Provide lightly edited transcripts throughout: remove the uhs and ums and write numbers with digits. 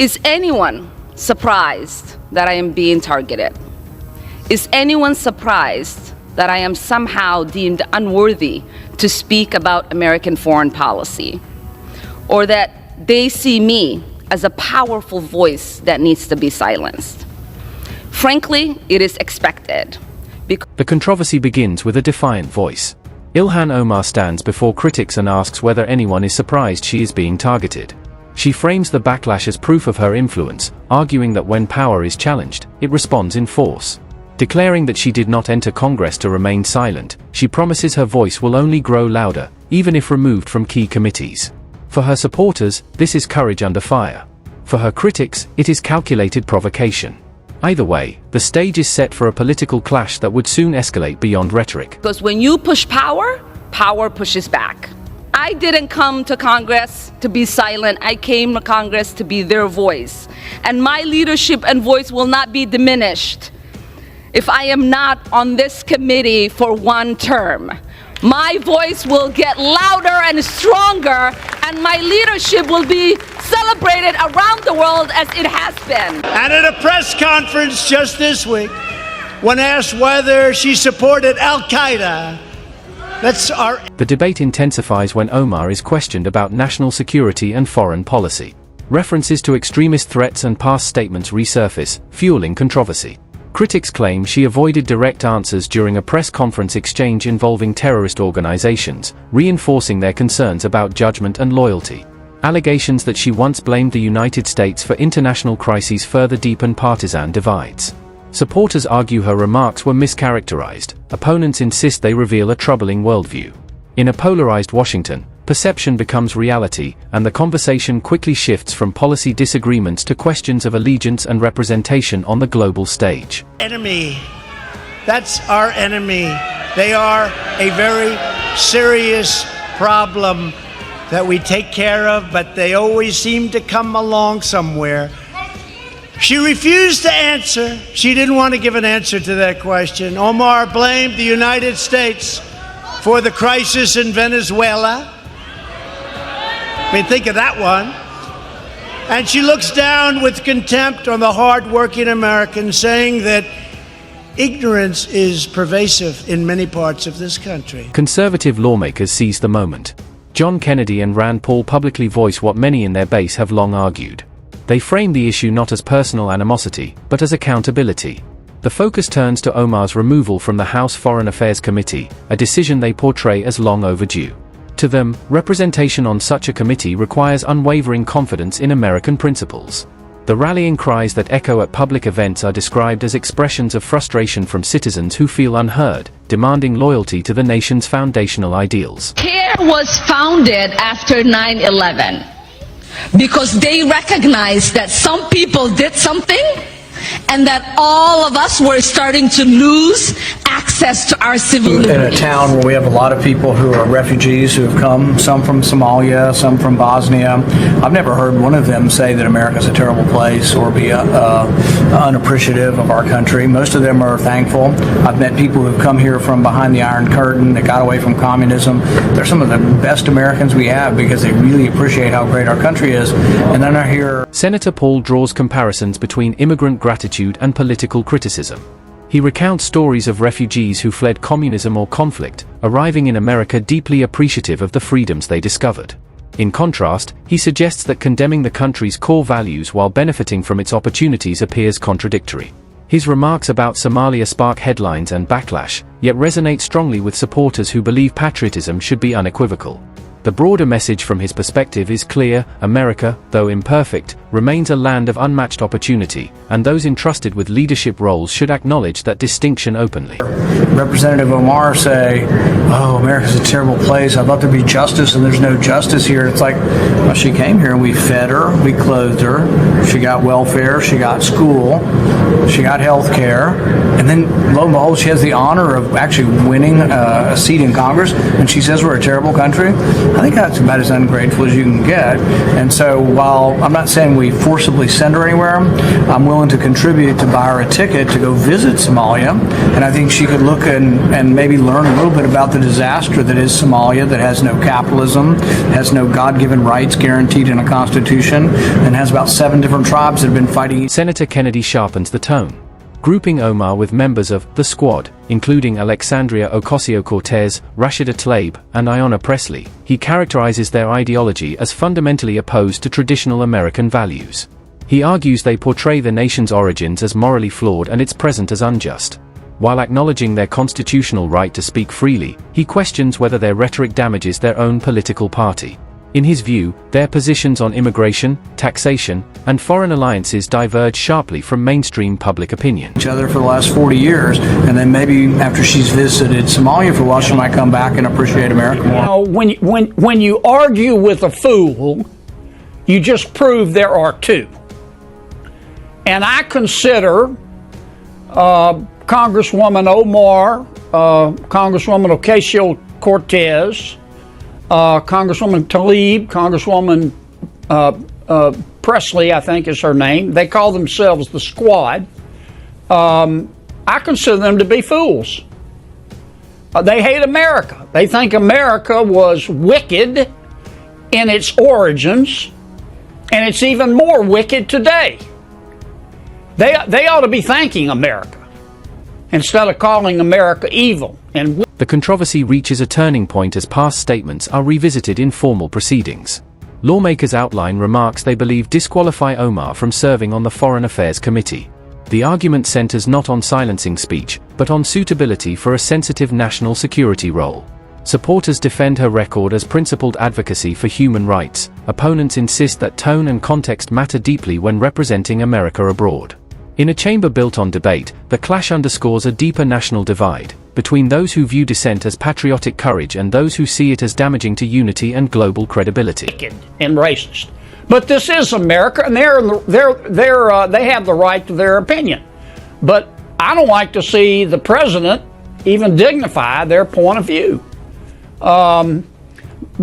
Is anyone surprised that I am being targeted? Is anyone surprised that I am somehow deemed unworthy to speak about American foreign policy? Or that they see me as a powerful voice that needs to be silenced? Frankly, it is expected. The controversy begins with a defiant voice. Ilhan Omar stands before critics and asks whether anyone is surprised she is being targeted. She frames the backlash as proof of her influence, arguing that when power is challenged, it responds in force. Declaring that she did not enter Congress to remain silent, she promises her voice will only grow louder, even if removed from key committees. For her supporters, this is courage under fire. For her critics, it is calculated provocation. Either way, the stage is set for a political clash that would soon escalate beyond rhetoric. Because when you push power, power pushes back. I didn't come to Congress to be silent. I came to Congress to be their voice. And my leadership and voice will not be diminished if I am not on this committee for one term. My voice will get louder and stronger, and my leadership will be celebrated around the world as it has been. And at a press conference just this week, when asked whether she supported Al-Qaeda, The debate intensifies when Omar is questioned about national security and foreign policy. References to extremist threats and past statements resurface, fueling controversy. Critics claim she avoided direct answers during a press conference exchange involving terrorist organizations, reinforcing their concerns about judgment and loyalty. Allegations that she once blamed the United States for international crises further deepen partisan divides. Supporters argue her remarks were mischaracterized. Opponents insist they reveal a troubling worldview. In a polarized Washington, perception becomes reality, and the conversation quickly shifts from policy disagreements to questions of allegiance and representation on the global stage. Enemy. That's our enemy. They are a very serious problem that we take care of, but they always seem to come along somewhere. She refused to answer. She didn't want to give an answer to that question. Omar blamed the United States for the crisis in Venezuela. I mean, think of that one. And she looks down with contempt on the hard-working Americans, saying that ignorance is pervasive in many parts of this country. Conservative lawmakers seize the moment. John Kennedy and Rand Paul publicly voice what many in their base have long argued. They frame the issue not as personal animosity, but as accountability. The focus turns to Omar's removal from the House Foreign Affairs Committee, a decision they portray as long overdue. To them, representation on such a committee requires unwavering confidence in American principles. The rallying cries that echo at public events are described as expressions of frustration from citizens who feel unheard, demanding loyalty to the nation's foundational ideals. CARE was founded after 9/11 because they recognized that some people did something and that all of us were starting to lose access to our civil liberties. In a town where we have a lot of people who are refugees who have come, some from Somalia, some from Bosnia, I've never heard one of them say that America's a terrible place or be unappreciative of our country. Most of them are thankful. I've met people who've come here from behind the Iron Curtain that got away from communism. They're some of the best Americans we have because they really appreciate how great our country is, and they're not here. Senator Paul draws comparisons between immigrant gratitude and political criticism. He recounts stories of refugees who fled communism or conflict, arriving in America deeply appreciative of the freedoms they discovered. In contrast, he suggests that condemning the country's core values while benefiting from its opportunities appears contradictory. His remarks about Somalia spark headlines and backlash, yet resonate strongly with supporters who believe patriotism should be unequivocal. The broader message from his perspective is clear: America, though imperfect, remains a land of unmatched opportunity, and those entrusted with leadership roles should acknowledge that distinction openly. Representative Omar say, "Oh, America's a terrible place. I'd love to be justice, and there's no justice here." It's like, well, she came here and we fed her, we clothed her, she got welfare, she got school, she got health care, And then, lo and behold, she has the honor of actually winning a seat in Congress, and she says we're a terrible country. I think that's about as ungrateful as you can get. And so while I'm not saying we forcibly send her anywhere, I'm willing to contribute to buy her a ticket to go visit Somalia. And I think she could look and maybe learn a little bit about the disaster that is Somalia, that has no capitalism, has no God-given rights guaranteed in a constitution, and has about 7 different tribes that have been fighting. Senator Kennedy sharpens the tone. Grouping Omar with members of the Squad, including Alexandria Ocasio-Cortez, Rashida Tlaib, and Ayanna Pressley, he characterizes their ideology as fundamentally opposed to traditional American values. He argues they portray the nation's origins as morally flawed and its present as unjust. While acknowledging their constitutional right to speak freely, he questions whether their rhetoric damages their own political party. In his view, their positions on immigration, taxation, and foreign alliances diverge sharply from mainstream public opinion. Each other for the last 40 years, and then maybe after she's visited Somalia for a while, she might come back and appreciate America more. You know, when you argue with a fool, you just prove there are two. And I consider Congresswoman Omar, Congresswoman Ocasio-Cortez, Congresswoman Tlaib, Congresswoman Pressley, I think is her name. They call themselves the Squad. I consider them to be fools. They hate America. They think America was wicked in its origins, and it's even more wicked today. They ought to be thanking America instead of calling America evil. And the controversy reaches a turning point as past statements are revisited in formal proceedings. Lawmakers outline remarks they believe disqualify Omar from serving on the Foreign Affairs Committee. The argument centers not on silencing speech, but on suitability for a sensitive national security role. Supporters defend her record as principled advocacy for human rights. Opponents insist that tone and context matter deeply when representing America abroad. In a chamber built on debate, the clash underscores a deeper national divide between those who view dissent as patriotic courage and those who see it as damaging to unity and global credibility. Wicked and racist. But this is America, and they have the right to their opinion. But I don't like to see the president even dignify their point of view.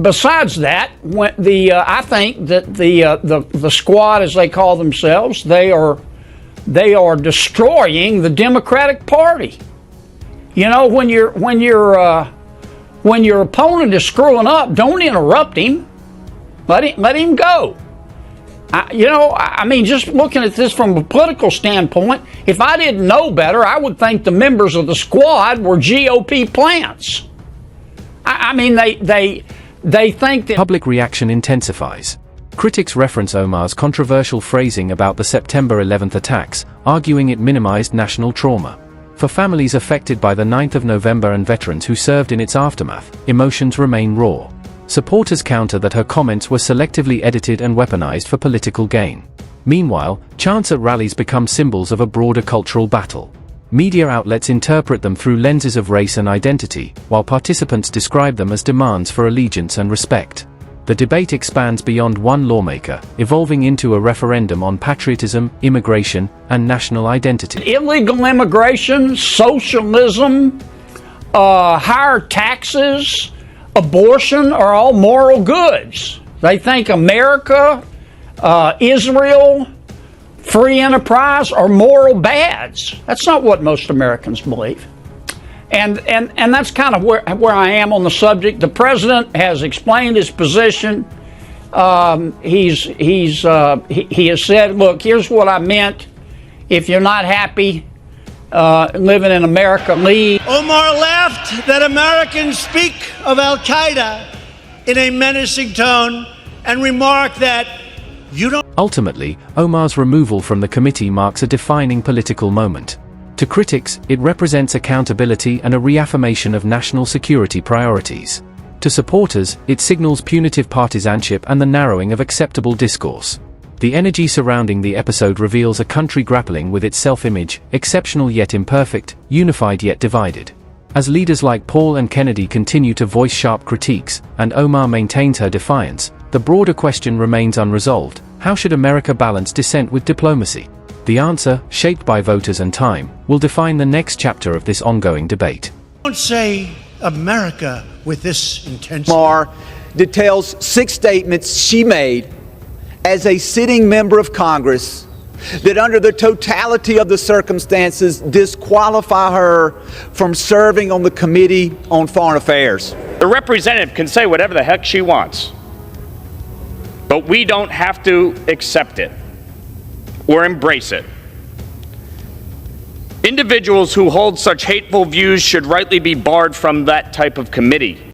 Besides that, I think that the Squad, as they call themselves, they are destroying the Democratic Party. You know, when your opponent is screwing up, don't interrupt him. Let him go. I mean, just looking at this from a political standpoint, if I didn't know better, I would think the members of the Squad were GOP plants. I mean, they think that public reaction intensifies. Critics reference Omar's controversial phrasing about the September 11th attacks, arguing it minimized national trauma. For families affected by the 9th of November and veterans who served in its aftermath, emotions remain raw. Supporters counter that her comments were selectively edited and weaponized for political gain. Meanwhile, chants at rallies become symbols of a broader cultural battle. Media outlets interpret them through lenses of race and identity, while participants describe them as demands for allegiance and respect. The debate expands beyond one lawmaker, evolving into a referendum on patriotism, immigration, and national identity. Illegal immigration, socialism, higher taxes, abortion are all moral goods. They think America, Israel, free enterprise are moral bads. That's not what most Americans believe. And that's kind of where I am on the subject. The president has explained his position. He has said, look, here's what I meant. If you're not happy living in America, leave. Omar laughed that Americans speak of Al-Qaeda in a menacing tone and remarked that you don't. Ultimately, Omar's removal from the committee marks a defining political moment. To critics, it represents accountability and a reaffirmation of national security priorities. To supporters, it signals punitive partisanship and the narrowing of acceptable discourse. The energy surrounding the episode reveals a country grappling with its self-image, exceptional yet imperfect, unified yet divided. As leaders like Paul and Kennedy continue to voice sharp critiques, and Omar maintains her defiance, the broader question remains unresolved: how should America balance dissent with diplomacy? The answer, shaped by voters and time, will define the next chapter of this ongoing debate. Don't say America with this intensity. Omar details 6 statements she made as a sitting member of Congress that under the totality of the circumstances disqualify her from serving on the Committee on Foreign Affairs. The representative can say whatever the heck she wants, but we don't have to accept it or embrace it. Individuals who hold such hateful views should rightly be barred from that type of committee.